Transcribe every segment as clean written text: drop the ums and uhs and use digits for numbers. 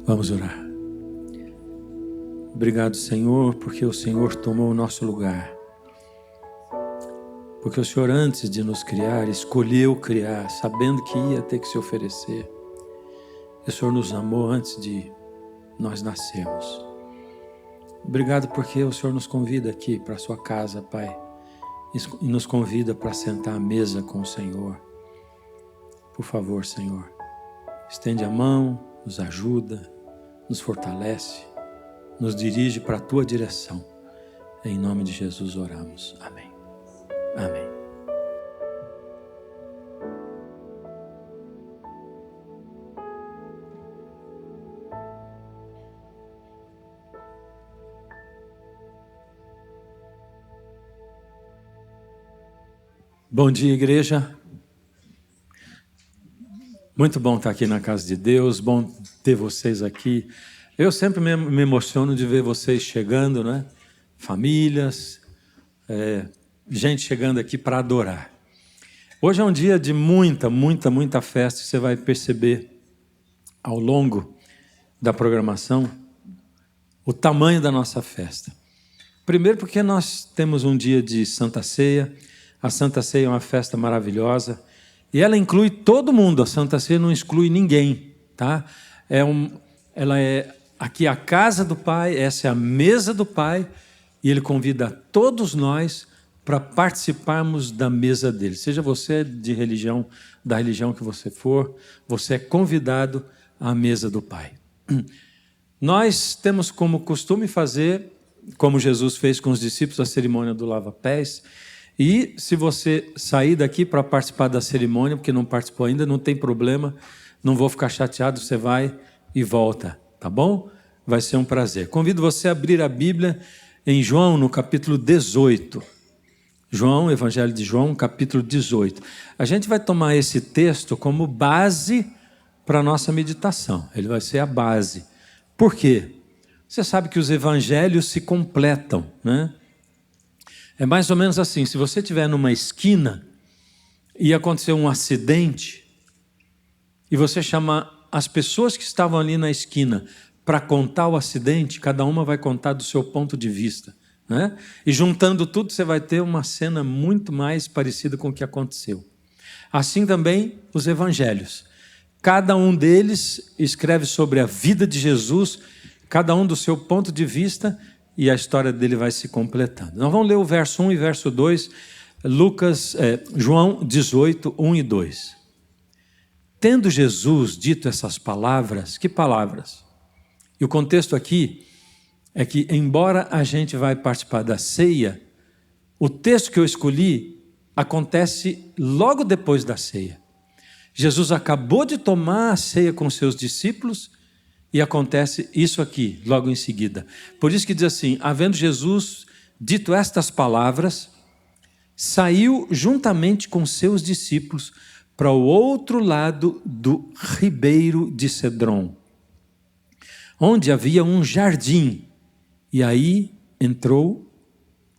Vamos orar. Obrigado, Senhor, porque o Senhor tomou o nosso lugar. Porque o Senhor, antes de nos criar, escolheu criar, sabendo que ia ter que se oferecer. E o Senhor nos amou antes de nós nascermos. Obrigado porque o Senhor nos convida aqui para a sua casa, Pai. E nos convida para sentar à mesa com o Senhor. Por favor, Senhor, estende a mão, nos ajuda, nos fortalece, nos dirige para a tua direção. Em nome de Jesus oramos. Amém. Amém. Bom dia, igreja. Muito bom estar aqui na casa de Deus, bom ter vocês aqui. Eu sempre me emociono de ver vocês chegando, né? Famílias, gente chegando aqui para adorar. Hoje é um dia de muita festa. Você vai perceber ao longo da programação o tamanho da nossa festa. Primeiro porque nós temos um dia de Santa Ceia. A Santa Ceia é uma festa maravilhosa e ela inclui todo mundo. A Santa Ceia não exclui ninguém, tá? Ela é aqui a casa do Pai, essa é a mesa do Pai e Ele convida todos nós para participarmos da mesa dele. Seja você de religião, da religião que você for, você é convidado à mesa do Pai. Nós temos como costume fazer, como Jesus fez com os discípulos, a cerimônia do lava-pés. E se você sair daqui para participar da cerimônia, porque não participou ainda, não tem problema, não vou ficar chateado, você vai e volta, tá bom? Vai ser um prazer. Convido você a abrir a Bíblia em João, no capítulo 18. João, Evangelho de João, capítulo 18. A gente vai tomar esse texto como base para a nossa meditação. Ele vai ser a base. Por quê? Você sabe que os evangelhos se completam, né? É mais ou menos assim, se você estiver numa esquina e acontecer um acidente e você chamar as pessoas que estavam ali na esquina para contar o acidente, cada uma vai contar do seu ponto de vista, né? E juntando tudo você vai ter uma cena muito mais parecida com o que aconteceu. Assim também os evangelhos. Cada um deles escreve sobre a vida de Jesus, cada um do seu ponto de vista, e a história dele vai se completando. Nós vamos ler o verso 1 e verso 2, João 18, 1 e 2. Tendo Jesus dito essas palavras, que palavras? E o contexto aqui é que, embora a gente vai participar da ceia, o texto que eu escolhi acontece logo depois da ceia. Jesus acabou de tomar a ceia com seus discípulos e acontece isso aqui, logo em seguida. Por isso que diz assim, havendo Jesus dito estas palavras, saiu juntamente com seus discípulos para o outro lado do ribeiro de Cedron, onde havia um jardim, e aí entrou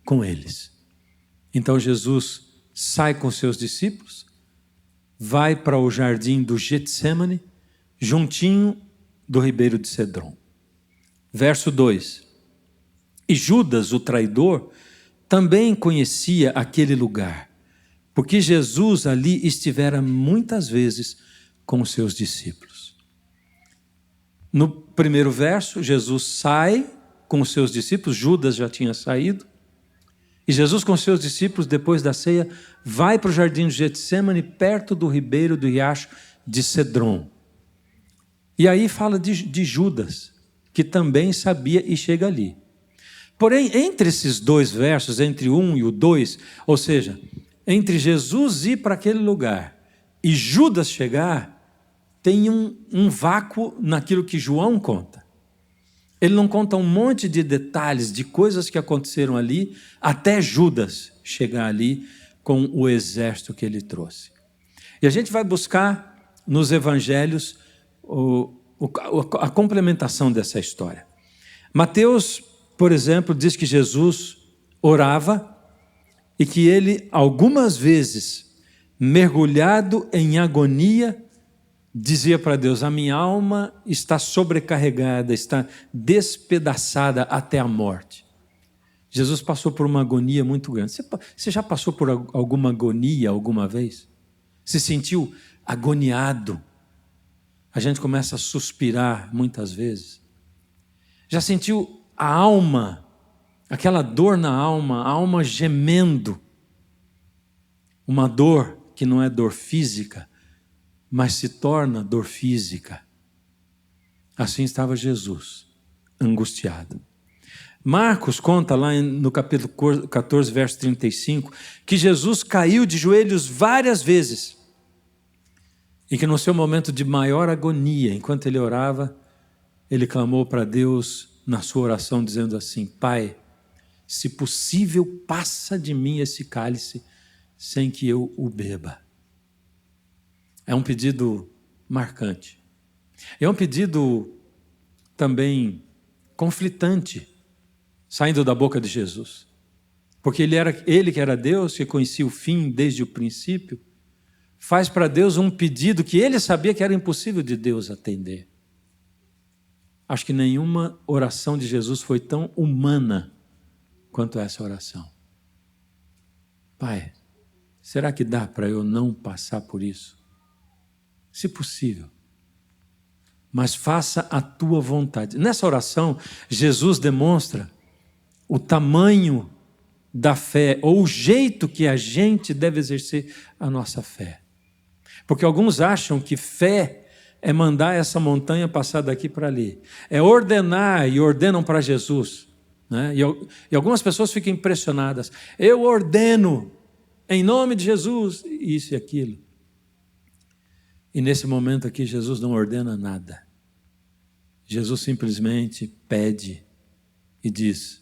com eles. Então Jesus sai com seus discípulos, vai para o jardim do Getsêmani, juntinho do ribeiro de Cedron. Verso 2. E Judas, o traidor, também conhecia aquele lugar, porque Jesus ali estivera muitas vezes com os seus discípulos. No primeiro verso, Jesus sai com os seus discípulos, Judas já tinha saído, e Jesus com os seus discípulos, depois da ceia, vai para o jardim de Getsêmani, perto do ribeiro do riacho de Cedron. E aí fala de Judas, que também sabia e chega ali. Porém, entre esses dois versos, entre o 1 e o 2, ou seja, entre Jesus ir para aquele lugar e Judas chegar, tem um vácuo naquilo que João conta. Ele não conta um monte de detalhes, de coisas que aconteceram ali, até Judas chegar ali com o exército que ele trouxe. E a gente vai buscar nos evangelhos a complementação dessa história. Mateus, por exemplo, diz que Jesus orava e que ele, algumas vezes, mergulhado em agonia, dizia para Deus: a minha alma está sobrecarregada, está despedaçada até a morte. Jesus passou por uma agonia muito grande. Você já passou por alguma agonia alguma vez? Se sentiu agoniado? A gente começa a suspirar muitas vezes. Já sentiu a alma, aquela dor na alma, a alma gemendo? Uma dor que não é dor física, mas se torna dor física. Assim estava Jesus, angustiado. Marcos conta lá no capítulo 14, verso 35, que Jesus caiu de joelhos várias vezes e que no seu momento de maior agonia, enquanto ele orava, ele clamou para Deus na sua oração dizendo assim: Pai, se possível, passa de mim esse cálice sem que eu o beba. É um pedido marcante. É um pedido também conflitante, saindo da boca de Jesus. Porque ele que era Deus, que conhecia o fim desde o princípio, faz para Deus um pedido que ele sabia que era impossível de Deus atender. Acho que nenhuma oração de Jesus foi tão humana quanto essa oração. Pai, será que dá para eu não passar por isso? Se possível. Mas faça a tua vontade. Nessa oração, Jesus demonstra o tamanho da fé, ou o jeito que a gente deve exercer a nossa fé. Porque alguns acham que fé é mandar essa montanha passar daqui para ali. É ordenar, e ordenam para Jesus. Né? E algumas pessoas ficam impressionadas. Eu ordeno, em nome de Jesus, isso e aquilo. E nesse momento aqui, Jesus não ordena nada. Jesus simplesmente pede e diz: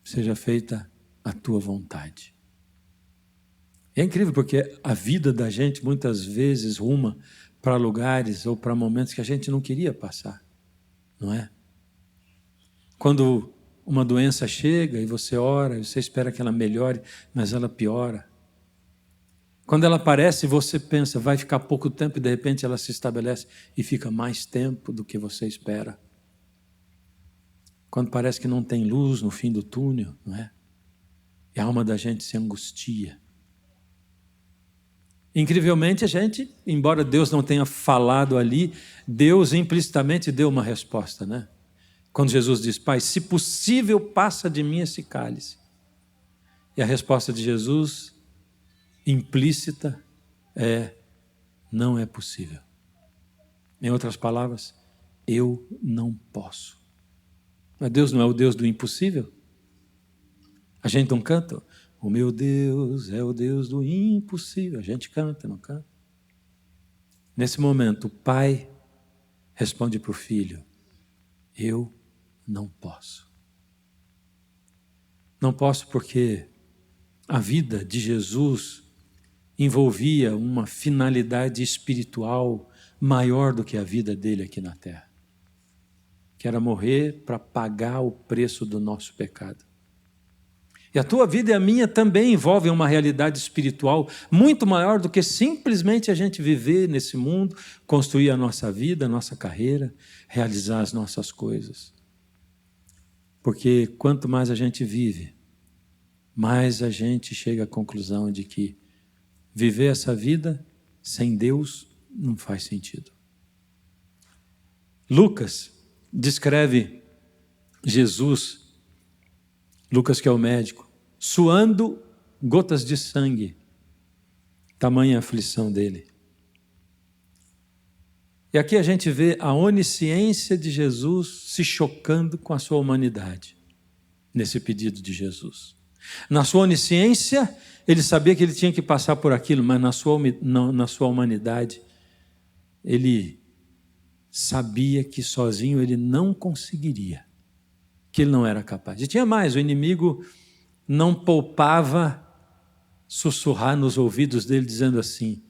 seja feita a tua vontade. É incrível porque a vida da gente muitas vezes ruma para lugares ou para momentos que a gente não queria passar, não é? Quando uma doença chega e você ora, e você espera que ela melhore, mas ela piora. Quando ela aparece, você pensa, vai ficar pouco tempo e de repente ela se estabelece e fica mais tempo do que você espera. Quando parece que não tem luz no fim do túnel, não é? E a alma da gente se angustia. Incrivelmente a gente, embora Deus não tenha falado ali, Deus implicitamente deu uma resposta, né? Quando Jesus diz: Pai, se possível, passa de mim esse cálice. E a resposta de Jesus, implícita, é: não é possível. Em outras palavras, eu não posso. Mas Deus não é o Deus do impossível? A gente não canta? O meu Deus é o Deus do impossível. A gente canta, não canta? Nesse momento, o pai responde para o filho: eu não posso. Não posso porque a vida de Jesus envolvia uma finalidade espiritual maior do que a vida dele aqui na terra, que era morrer para pagar o preço do nosso pecado. E a tua vida e a minha também envolvem uma realidade espiritual muito maior do que simplesmente a gente viver nesse mundo, construir a nossa vida, a nossa carreira, realizar as nossas coisas. Porque quanto mais a gente vive, mais a gente chega à conclusão de que viver essa vida sem Deus não faz sentido. Lucas descreve Jesus, Lucas que é o médico, suando gotas de sangue, tamanha aflição dele. E aqui a gente vê a onisciência de Jesus se chocando com a sua humanidade, nesse pedido de Jesus. Na sua onisciência, ele sabia que ele tinha que passar por aquilo, mas na sua humanidade, ele sabia que sozinho ele não conseguiria, que ele não era capaz. E tinha mais, o inimigo não poupava sussurrar nos ouvidos dele, dizendo assim: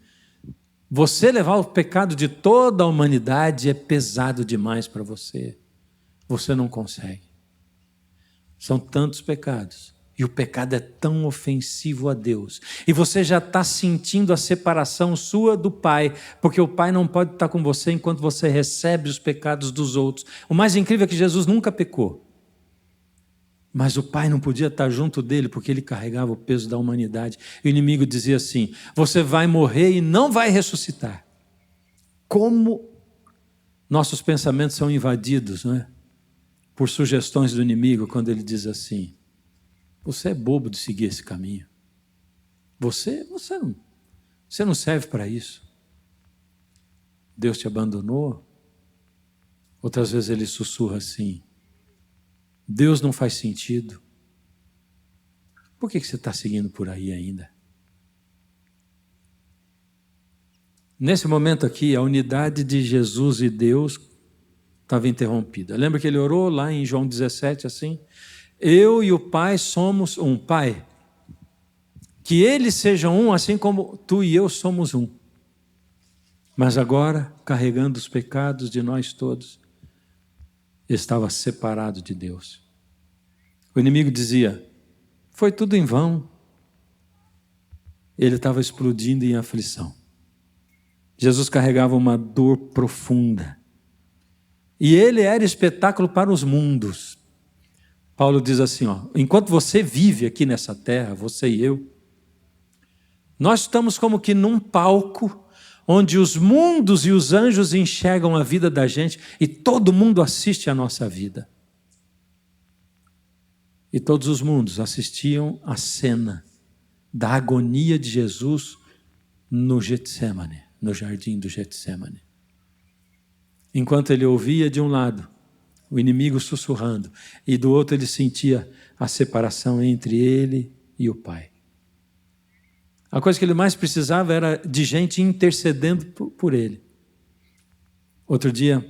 você levar o pecado de toda a humanidade é pesado demais para você. Você não consegue. São tantos pecados E o pecado é tão ofensivo a Deus. E você já está sentindo a separação sua do Pai, porque o Pai não pode estar com você enquanto você recebe os pecados dos outros. O mais incrível é que Jesus nunca pecou. Mas o Pai não podia estar junto dele, porque ele carregava o peso da humanidade. E o inimigo dizia assim: você vai morrer e não vai ressuscitar. Como nossos pensamentos são invadidos, não é? Por sugestões do inimigo, quando ele diz assim: você é bobo de seguir esse caminho. Você não serve para isso. Deus te abandonou. Outras vezes ele sussurra assim: Deus não faz sentido. Por que você está seguindo por aí ainda? Nesse momento aqui, a unidade de Jesus e Deus estava interrompida. Lembra que ele orou lá em João 17 assim? Eu e o Pai somos um. Pai, que eles sejam um, assim como tu e eu somos um. Mas agora, carregando os pecados de nós todos, estava separado de Deus. O inimigo dizia: foi tudo em vão. Ele estava explodindo em aflição. Jesus carregava uma dor profunda. E ele era espetáculo para os mundos. Paulo diz assim, enquanto você vive aqui nessa terra, você e eu, nós estamos como que num palco onde os mundos e os anjos enxergam a vida da gente e todo mundo assiste a nossa vida. E todos os mundos assistiam à cena da agonia de Jesus no Getsemane, no jardim do Getsemane. Enquanto ele ouvia de um lado o inimigo sussurrando, e do outro ele sentia a separação entre ele e o Pai. A coisa que ele mais precisava era de gente intercedendo por ele. Outro dia,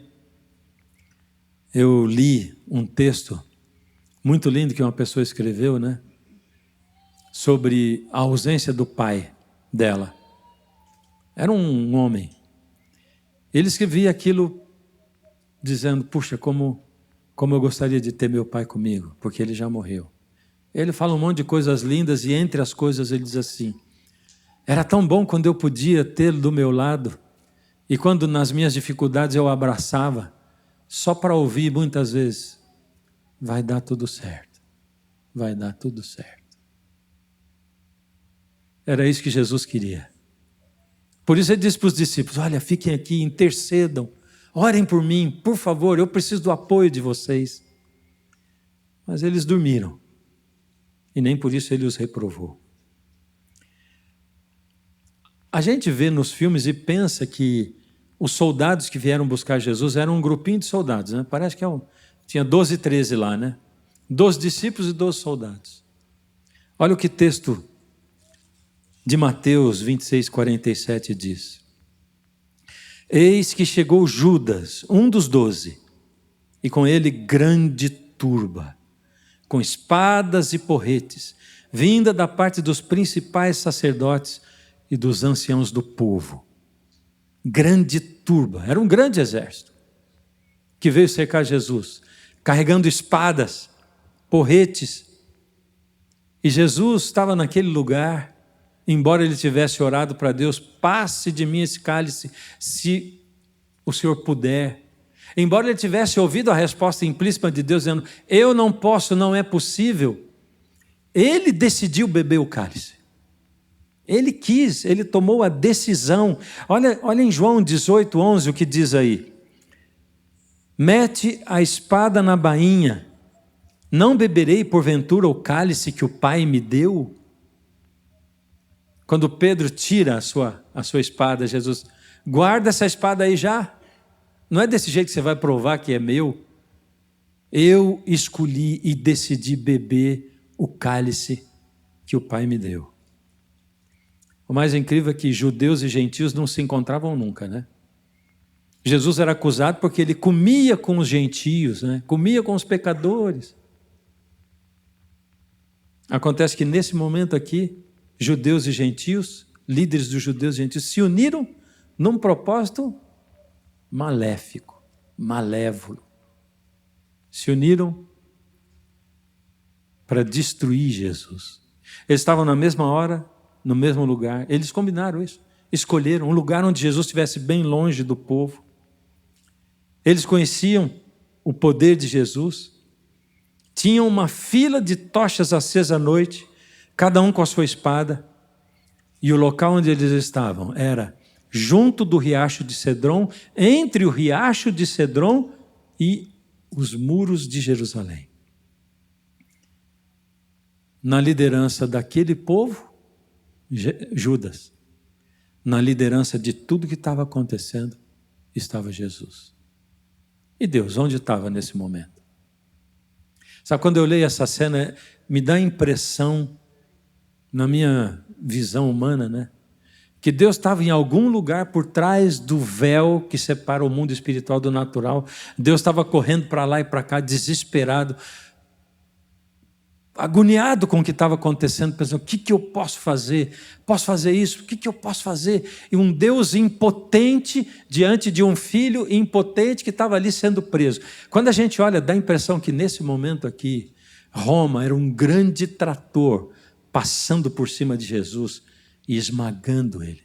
eu li um texto muito lindo que uma pessoa escreveu, né? Sobre a ausência do pai dela. Era um homem. Ele escrevia aquilo dizendo: puxa, como eu gostaria de ter meu pai comigo, porque ele já morreu. Ele fala um monte de coisas lindas e entre as coisas ele diz assim: era tão bom quando eu podia tê-lo do meu lado e quando nas minhas dificuldades eu o abraçava, só para ouvir muitas vezes: vai dar tudo certo, vai dar tudo certo. Era isso que Jesus queria. Por isso ele disse para os discípulos: olha, fiquem aqui, intercedam, orem por mim, por favor, eu preciso do apoio de vocês. Mas eles dormiram, e nem por isso ele os reprovou. A gente vê nos filmes e pensa que os soldados que vieram buscar Jesus eram um grupinho de soldados, né? Parece que tinha 12, 13 lá, né? 12 discípulos e 12 soldados. Olha o que texto de Mateus 26, 47 diz: eis que chegou Judas, um dos 12, e com ele grande turba, com espadas e porretes, vinda da parte dos principais sacerdotes e dos anciãos do povo. Grande turba, era um grande exército, que veio cercar Jesus, carregando espadas, porretes. E Jesus estava naquele lugar. Embora ele tivesse orado para Deus: passe de mim esse cálice, se o Senhor puder. Embora ele tivesse ouvido a resposta implícita de Deus, dizendo: eu não posso, não é possível, ele decidiu beber o cálice. Ele quis, ele tomou a decisão. Olha em João 18, 11 o que diz aí: mete a espada na bainha, não beberei porventura o cálice que o Pai me deu? Quando Pedro tira a sua espada, Jesus: guarda essa espada aí já. Não é desse jeito que você vai provar que é meu. Eu escolhi e decidi beber o cálice que o Pai me deu. O mais incrível é que judeus e gentios não se encontravam nunca, né? Jesus era acusado porque ele comia com os gentios, né? Comia com os pecadores. Acontece que nesse momento aqui, judeus e gentios, líderes dos judeus e gentios, se uniram num propósito maléfico, malévolo. Se uniram para destruir Jesus. Eles estavam na mesma hora, no mesmo lugar. Eles combinaram isso. Escolheram um lugar onde Jesus estivesse bem longe do povo. Eles conheciam o poder de Jesus. Tinham uma fila de tochas acesa à noite, cada um com a sua espada. E o local onde eles estavam era junto do riacho de Cedron, entre o riacho de Cedron e os muros de Jerusalém. Na liderança daquele povo, Judas. Na liderança de tudo que estava acontecendo, estava Jesus. E Deus, onde estava nesse momento? Sabe, quando eu leio essa cena, me dá a impressão, na minha visão humana, né? Que Deus estava em algum lugar por trás do véu que separa o mundo espiritual do natural. Deus estava correndo para lá e para cá, desesperado, agoniado com o que estava acontecendo, pensando, o que eu posso fazer? Posso fazer isso? O que eu posso fazer? E um Deus impotente diante de um filho impotente que estava ali sendo preso. Quando a gente olha, dá a impressão que nesse momento aqui, Roma era um grande trator passando por cima de Jesus e esmagando ele.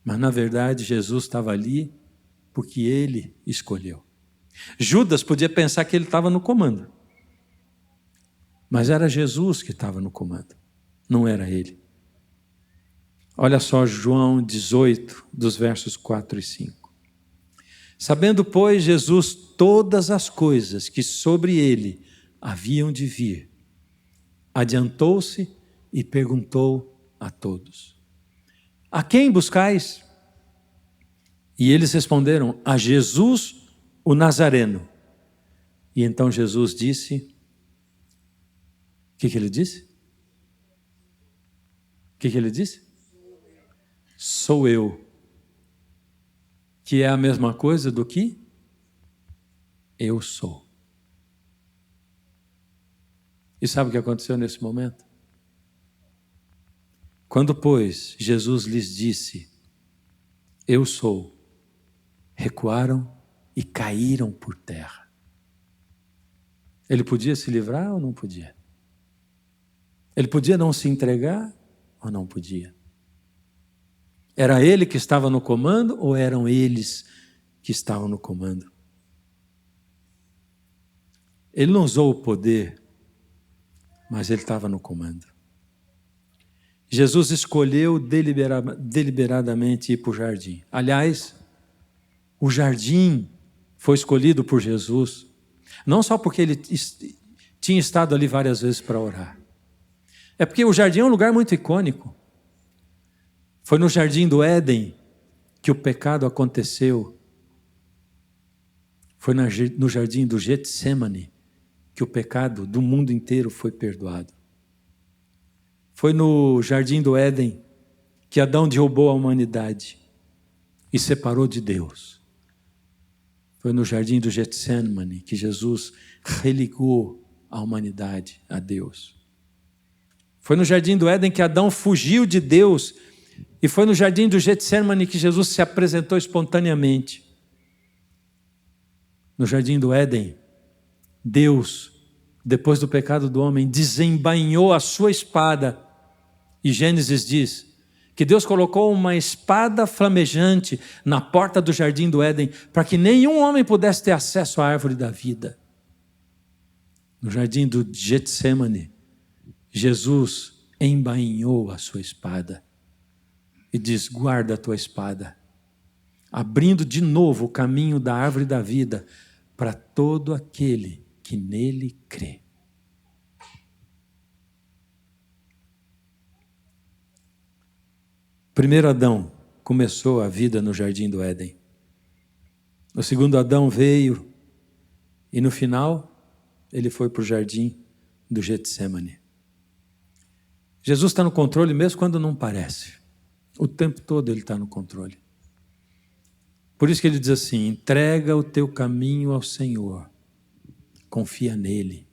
Mas na verdade Jesus estava ali porque ele escolheu. Judas podia pensar que ele estava no comando. Mas era Jesus que estava no comando, não era ele. Olha só João 18, dos versos 4 e 5. Sabendo, pois, Jesus todas as coisas que sobre ele haviam de vir, adiantou-se e perguntou a todos: a quem buscais? E eles responderam: a Jesus, o Nazareno. E então Jesus disse... O que ele disse? O que ele disse? Sou eu. Que é a mesma coisa do que eu sou. E sabe o que aconteceu nesse momento? Quando, pois, Jesus lhes disse, eu sou, recuaram e caíram por terra. Ele podia se livrar ou não podia? Ele podia não se entregar ou não podia? Era ele que estava no comando ou eram eles que estavam no comando? Ele não usou o poder, mas ele estava no comando. Jesus escolheu deliberadamente ir para o jardim. Aliás, o jardim foi escolhido por Jesus, não só porque ele tinha estado ali várias vezes para orar. É porque o jardim é um lugar muito icônico. Foi no jardim do Éden que o pecado aconteceu. Foi no jardim do Getsemane que o pecado do mundo inteiro foi perdoado. Foi no jardim do Éden que Adão derrubou a humanidade e separou de Deus. Foi no jardim do Getsemane que Jesus religou a humanidade a Deus. Foi no jardim do Éden que Adão fugiu de Deus e foi no jardim do Getsemane que Jesus se apresentou espontaneamente. No jardim do Éden, Deus, depois do pecado do homem, desembainhou a sua espada. E Gênesis diz que Deus colocou uma espada flamejante na porta do jardim do Éden para que nenhum homem pudesse ter acesso à árvore da vida. No jardim do Getsemane, Jesus embainhou a sua espada e diz, guarda a tua espada, abrindo de novo o caminho da árvore da vida para todo aquele que nele crê. Primeiro Adão começou a vida no jardim do Éden. O segundo Adão veio e no final ele foi para o jardim do Getsemane. Jesus está no controle mesmo quando não parece. O tempo todo ele está no controle. Por isso que ele diz assim, entrega o teu caminho ao Senhor, confia nele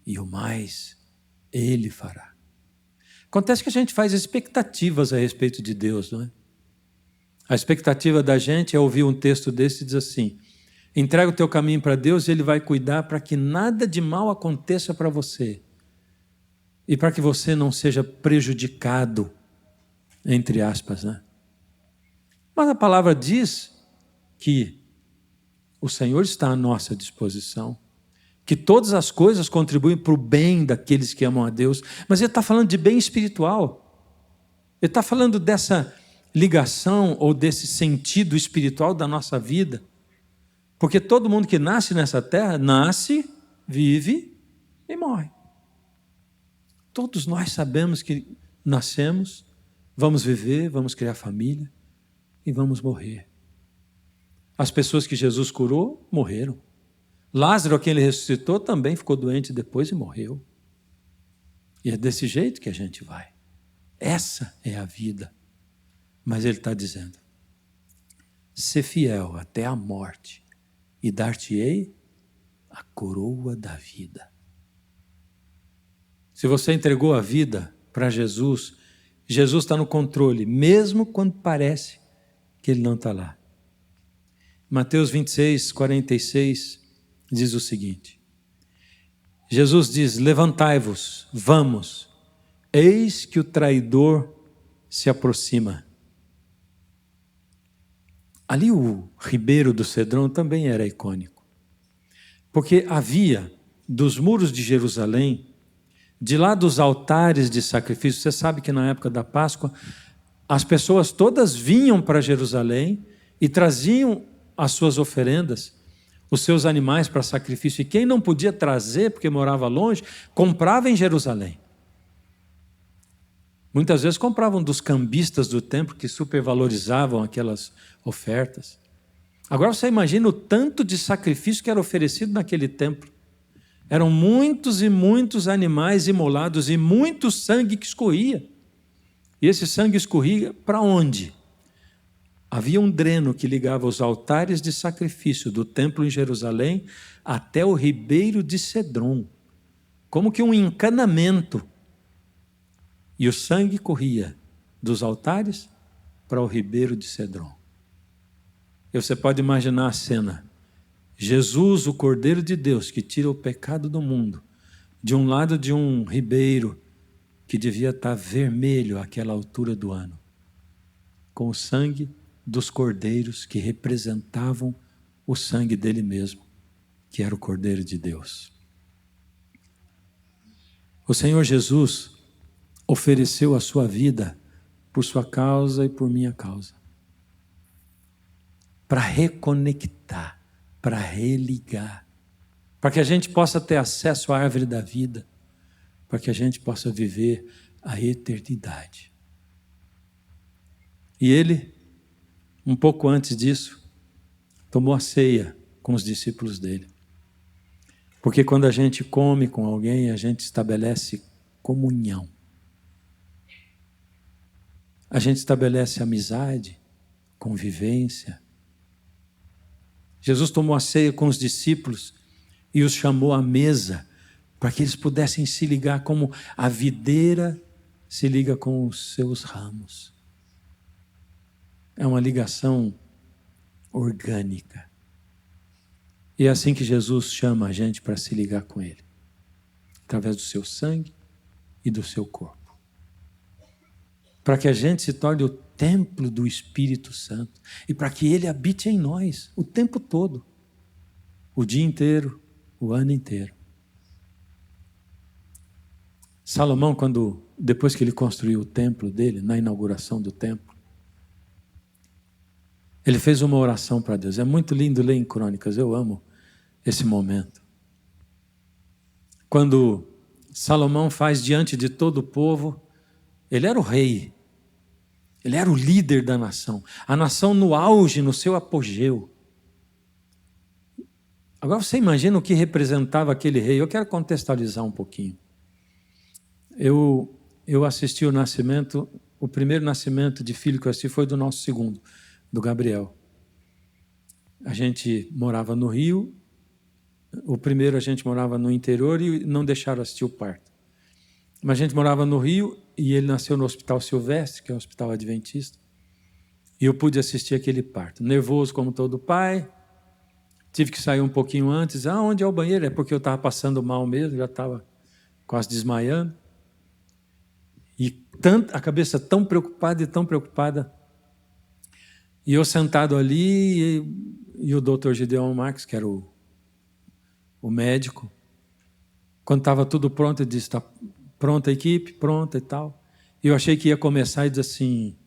e o mais ele fará. Acontece que a gente faz expectativas a respeito de Deus, não é? A expectativa da gente é ouvir um texto desse e diz assim, Entrega o teu caminho para Deus e Ele vai cuidar para que nada de mal aconteça para você. E para que você não seja prejudicado, entre aspas, né? Mas a palavra diz que o Senhor está à nossa disposição, que todas as coisas contribuem para o bem daqueles que amam a Deus, mas Ele está falando de bem espiritual. Ele está falando dessa ligação ou desse sentido espiritual da nossa vida. Porque todo mundo que nasce nessa terra, nasce, vive e morre. Todos nós sabemos que nascemos, vamos viver, vamos criar família e vamos morrer. As pessoas que Jesus curou, morreram. Lázaro, a quem ele ressuscitou, também ficou doente depois e morreu. E é desse jeito que a gente vai. Essa é a vida. Mas ele está dizendo, ser fiel até a morte e dar-te-ei a coroa da vida. Se você entregou a vida para Jesus, Jesus está no controle, mesmo quando parece que Ele não está lá. Mateus 26, 46 diz o seguinte, Jesus diz, levantai-vos, vamos, eis que o traidor se aproxima. Ali o ribeiro do Cedrão também era icônico, porque havia dos muros de Jerusalém, de lá dos altares de sacrifício, você sabe que na época da Páscoa, as pessoas todas vinham para Jerusalém e traziam as suas oferendas, os seus animais para sacrifício, e quem não podia trazer, porque morava longe, comprava em Jerusalém. Muitas vezes compravam dos cambistas do templo que supervalorizavam aquelas ofertas. Agora você imagina o tanto de sacrifício que era oferecido naquele templo. Eram muitos e muitos animais imolados e muito sangue que escorria. E esse sangue escorria para onde? Havia um dreno que ligava os altares de sacrifício do templo em Jerusalém até o ribeiro de Cedron, como que um encanamento. E o sangue corria dos altares para o ribeiro de Cedron. E você pode imaginar a cena. Jesus, o Cordeiro de Deus, que tira o pecado do mundo, de um lado de um ribeiro que devia estar vermelho àquela altura do ano, com o sangue dos cordeiros que representavam o sangue dele mesmo, que era o Cordeiro de Deus. O Senhor Jesus ofereceu a sua vida por sua causa e por minha causa, para reconectar, para religar, para que a gente possa ter acesso à árvore da vida, para que a gente possa viver a eternidade. E ele, um pouco antes disso, tomou a ceia com os discípulos dele. Porque quando a gente come com alguém, a gente estabelece comunhão. A gente estabelece amizade, convivência. Jesus tomou a ceia com os discípulos e os chamou à mesa para que eles pudessem se ligar como a videira se liga com os seus ramos. É uma ligação orgânica. E é assim que Jesus chama a gente para se ligar com Ele, através do seu sangue e do seu corpo. Para que a gente se torne o templo do Espírito Santo e para que Ele habite em nós o tempo todo, o dia inteiro, o ano inteiro. Salomão, depois que ele construiu o templo dele, na inauguração do templo, ele fez uma oração para Deus. É muito lindo ler em Crônicas, eu amo esse momento. Quando Salomão faz diante de todo o povo, ele era o rei, ele era o líder da nação, a nação no auge, no seu apogeu. Agora você imagina o que representava aquele rei. Eu quero contextualizar um pouquinho. Eu assisti o nascimento, o primeiro nascimento de filho que eu assisti foi do nosso segundo, do Gabriel. A gente morava no Rio, o primeiro a gente morava no interior e não deixaram assistir o parto. Mas a gente morava no Rio e ele nasceu no Hospital Silvestre, que é um hospital adventista, e eu pude assistir aquele parto. Nervoso como todo pai, Tive que sair um pouquinho antes. Onde é o banheiro? É porque eu estava passando mal mesmo, já estava quase desmaiando. E a cabeça tão preocupada e tão preocupada. E eu sentado ali, e o doutor Gideon Marques, que era o médico, quando estava tudo pronto, ele disse: está pronta a equipe? Pronta e tal. E eu achei que ia começar e disse assim: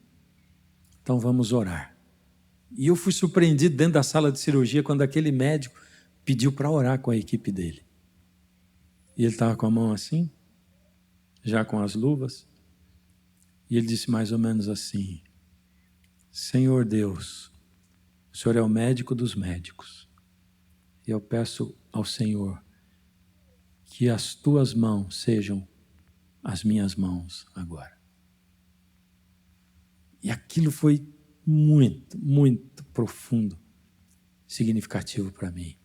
então vamos orar. E eu fui surpreendido dentro da sala de cirurgia quando aquele médico pediu para orar com a equipe dele. E ele estava com a mão assim, já com as luvas, e ele disse mais ou menos assim: Senhor Deus, o Senhor é o médico dos médicos, e eu peço ao Senhor que as tuas mãos sejam as minhas mãos agora. E aquilo foi muito, muito profundo, significativo para mim.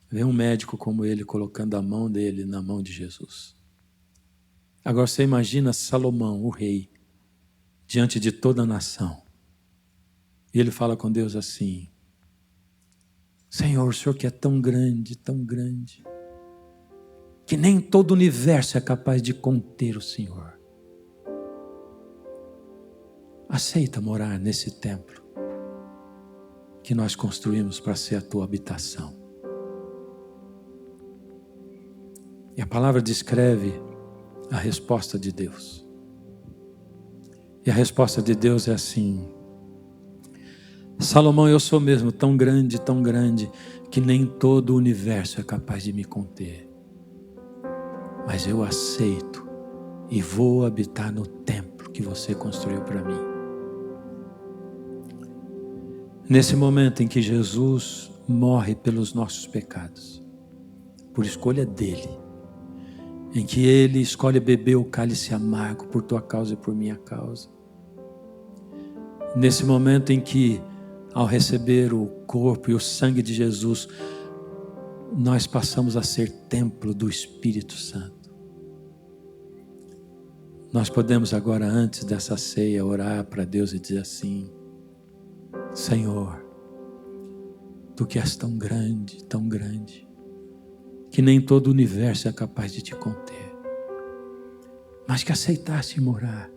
Ver um médico como ele colocando a mão dele na mão de Jesus. Agora você imagina Salomão, o rei, diante de toda a nação. E ele fala com Deus assim: Senhor, o Senhor que é tão grande, que nem todo o universo é capaz de conter o Senhor. Aceita morar nesse templo que nós construímos para ser a tua habitação. E a palavra descreve a resposta de Deus. E a resposta de Deus é assim: Salomão, eu sou mesmo tão grande, que nem todo o universo é capaz de me conter. Mas eu aceito e vou habitar no templo que você construiu para mim. Nesse momento em que Jesus morre pelos nossos pecados, por escolha dele, em que ele escolhe beber o cálice amargo por tua causa e por minha causa. Nesse momento em que, ao receber o corpo e o sangue de Jesus, nós passamos a ser templo do Espírito Santo. Nós podemos agora, antes dessa ceia, orar para Deus e dizer assim: Senhor, Tu que és tão grande, que nem todo o universo é capaz de Te conter, mas que aceitaste morar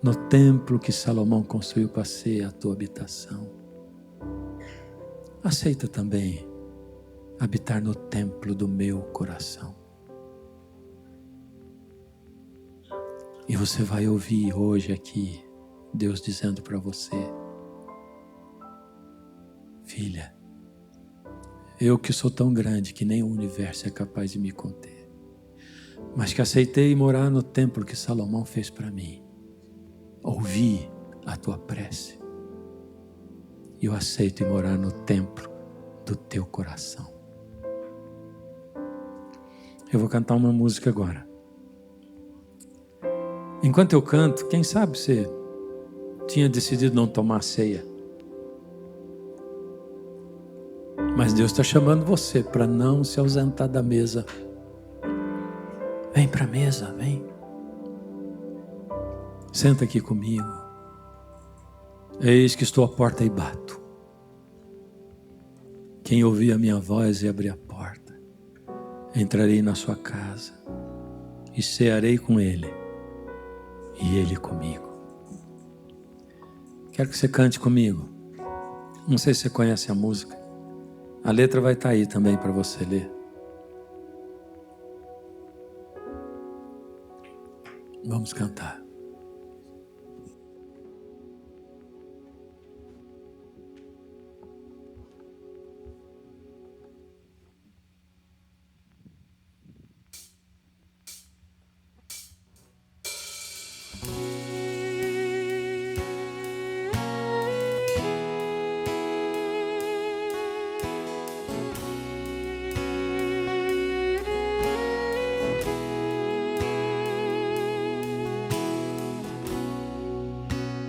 no templo que Salomão construiu para ser a Tua habitação. Aceita também habitar no templo do meu coração. E você vai ouvir hoje aqui Deus dizendo para você: filha, eu que sou tão grande que nem o universo é capaz de me conter, mas que aceitei morar no templo que Salomão fez para mim, ouvi a tua prece, e eu aceito morar no templo do teu coração. Eu vou cantar uma música agora. Enquanto eu canto, quem sabe você tinha decidido não tomar ceia, mas Deus está chamando você para não se ausentar da mesa. Vem para a mesa, vem. Senta aqui comigo. Eis que estou à porta e bato. Quem ouvir a minha voz e abrir a porta, entrarei na sua casa e cearei com ele e ele comigo. Quero que você cante comigo. Não sei se você conhece a música. A letra vai estar aí também para você ler. Vamos cantar.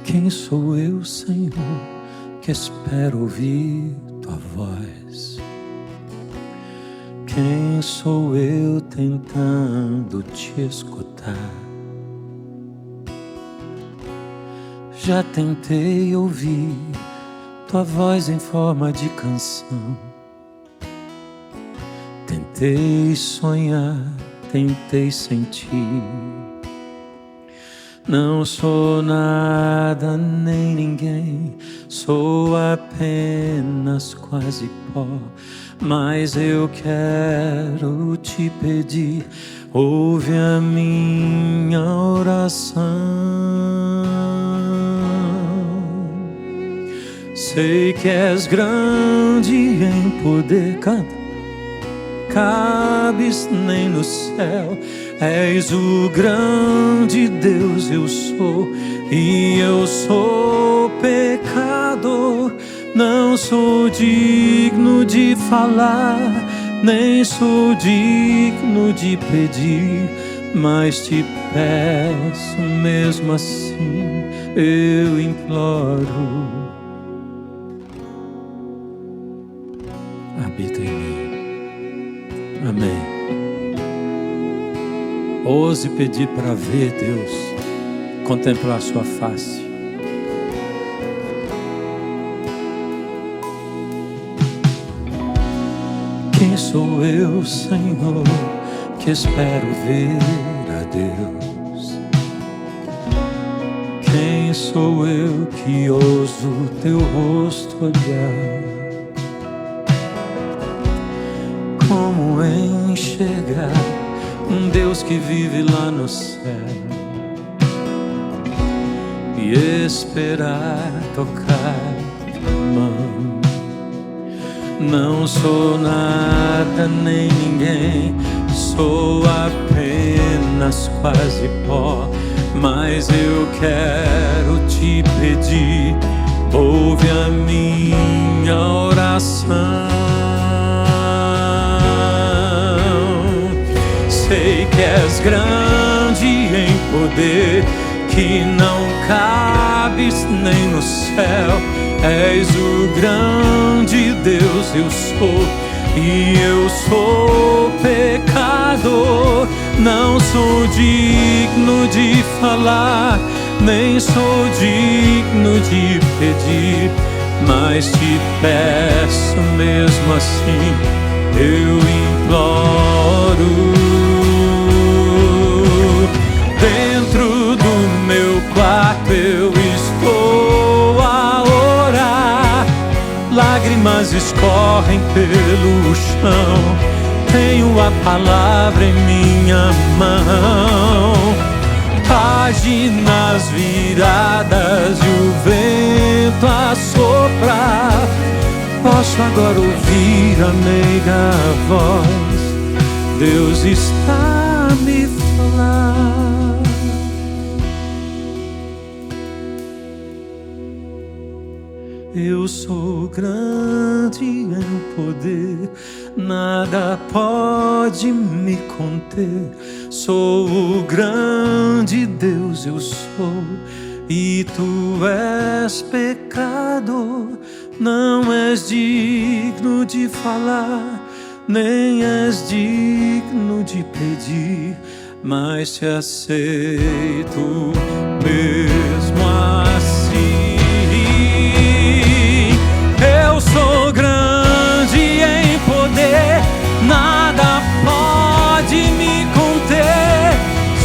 Quem sou eu, Senhor, que espero ouvir tua voz? Quem sou eu tentando te escutar? Já tentei ouvir tua voz em forma de canção, Tentei sonhar, tentei sentir. Não sou nada nem ninguém, sou apenas quase pó. Mas eu quero te pedir, ouve a minha oração. Sei que és grande em poder, canta. Cabes nem no céu, és o grande Deus, eu sou, e eu sou pecador. Não sou digno de falar, nem sou digno de pedir, mas te peço mesmo assim, eu imploro. Habita em mim. Amém. Ouse pedir para ver Deus, contemplar sua face. Quem sou eu, Senhor, que espero ver a Deus? Quem sou eu que ouso teu rosto olhar? Como enxergar um Deus que vive lá no céu e esperar tocar tua mão? Não sou nada nem ninguém, sou apenas quase pó. Mas eu quero te pedir, ouve a minha oração. Sei que és grande em poder, que não cabes nem no céu. És o grande Deus, eu sou, e eu sou pecador. Não sou digno de falar, nem sou digno de pedir, mas te peço mesmo assim, eu imploro. Dentro do meu quarto eu estou a orar, lágrimas escorrem pelo chão, tenho a palavra em minha mão. Páginas viradas e o vento a soprar, posso agora ouvir a meiga voz, Deus está a me falar. Eu sou grande em poder, nada pode me conter. Sou o grande Deus, eu sou, e tu és pecador. Não és digno de falar, nem és digno de pedir, mas te aceito mesmo assim. Eu sou grande em poder, nada pode me conter.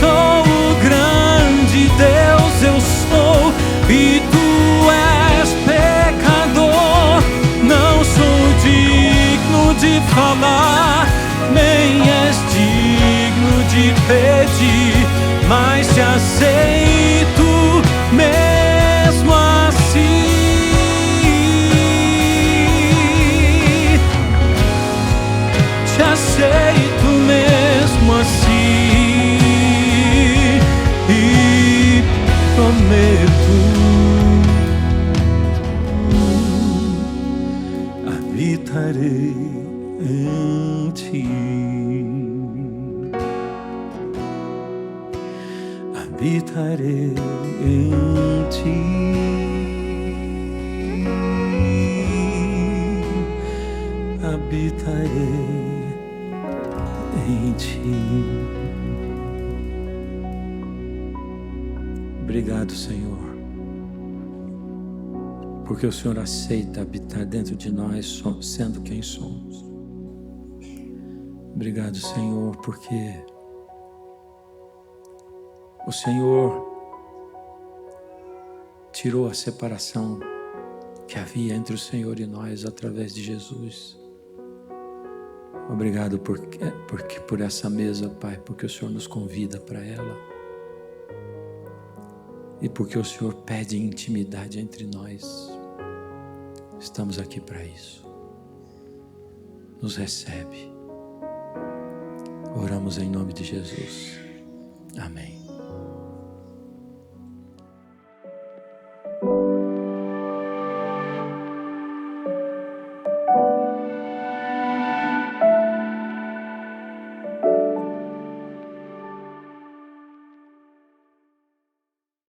Sou o grande Deus, eu sou, e tu és pecador. Não sou digno de falar, nem és digno de pedir, mas te aceito mesmo assim. Te aceito mesmo assim e prometo habitarei em ti. Habitarei em ti. Habitarei em ti. Obrigado, Senhor, porque o Senhor aceita habitar dentro de nós, sendo quem somos. Obrigado, Senhor, porque o Senhor tirou a separação que havia entre o Senhor e nós através de Jesus. Obrigado porque por essa mesa, Pai, porque o Senhor nos convida para ela. E porque o Senhor pede intimidade entre nós. Estamos aqui para isso. Nos recebe. Oramos em nome de Jesus. Amém.